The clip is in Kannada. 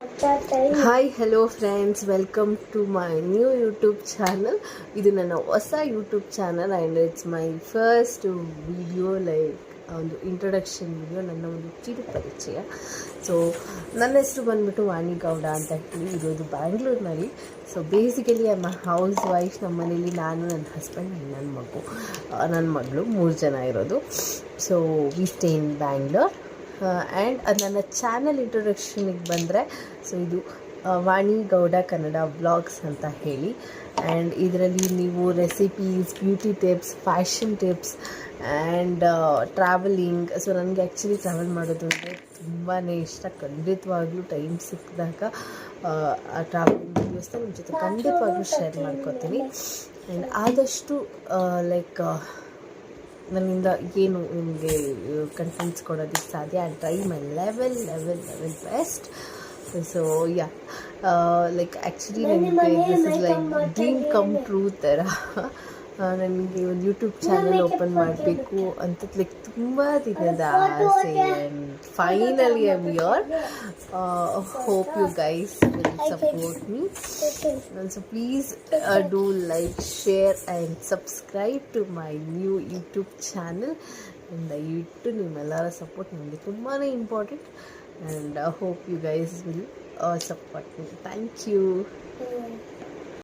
Hi hello friends, welcome to my new YouTube channel. ಇದು ನನ್ನ ಹೊಸ YouTube channel and it's my first video, like ಒಂದು ಇಂಟ್ರೊಡಕ್ಷನ್ ವಿಡಿಯೋ, ನನ್ನ ಒಂದು ಕಿರು ಪರಿಚಯ. ಸೊ ನನ್ನ ಹೆಸರು ಬಂದುಬಿಟ್ಟು ವಾಣಿ ಗೌಡ ಅಂತ ಹೇಳಿ, ಇರೋದು ಬ್ಯಾಂಗ್ಳೂರಿನಲ್ಲಿ. So basically I am a housewife. ನಮ್ಮ ಮನೇಲಿ ನಾನು, ನನ್ನ ಹಸ್ಬೆಂಡ್, ನನ್ನ ಮಗಳು 3 ಜನ ಇರೋದು. So we stay in Bangalore. And ನನ್ನ ಚಾನಲ್ ಇಂಟ್ರೊಡಕ್ಷನಿಗೆ ಬಂದರೆ, ಸೊ ಇದು ವಾಣಿ ಗೌಡ ಕನ್ನಡ ವ್ಲಾಗ್ಸ್ ಅಂತ ಹೇಳಿ. ಆ್ಯಂಡ್ ಇದರಲ್ಲಿ ನೀವು recipes, beauty tips, fashion tips and travelling. So ನನಗೆ ಆ್ಯಕ್ಚುಲಿ ಟ್ರಾವೆಲ್ ಮಾಡೋದು ಅಂದರೆ ತುಂಬಾ ಇಷ್ಟ. ಖಂಡಿತವಾಗ್ಲೂ ಟೈಮ್ ಸಿಕ್ಕಿದಾಗ ಆ ಟ್ರಾವೆಲಿಂಗ್ ವೀಡಿಯೋಸ್ನ ನಿಮ್ಮ ಜೊತೆ ಖಂಡಿತವಾಗ್ಲೂ ಶೇರ್ ಮಾಡ್ಕೋತೀನಿ. ಆ್ಯಂಡ್ ಆದಷ್ಟು ಲೈಕ್ ನನ್ನಿಂದ ಏನು ನಿಮಗೆ ಕಂಟೆಂಟ್ಸ್ ಕೊಡೋದಕ್ಕೆ ಸಾಧ್ಯ, and try my level best. So yeah, like actually ನನಗೆ this is like dream come true ಥರ. ನನಗೆ ಒಂದು ಯೂಟ್ಯೂಬ್ ಚಾನಲ್ ಓಪನ್ ಮಾಡಬೇಕು ಅಂತ ಲೈಕ್ ತುಂಬ ದಿನದ ಆಸೆ. And finally I am here. Hope you guys will support me. So please do like, share and subscribe to my new YouTube channel. ದಯವಿಟ್ಟು ನಿಮ್ಮೆಲ್ಲರ ಸಪೋರ್ಟ್ ನನಗೆ ತುಂಬಾ important. And hope you guys will support me. Thank you.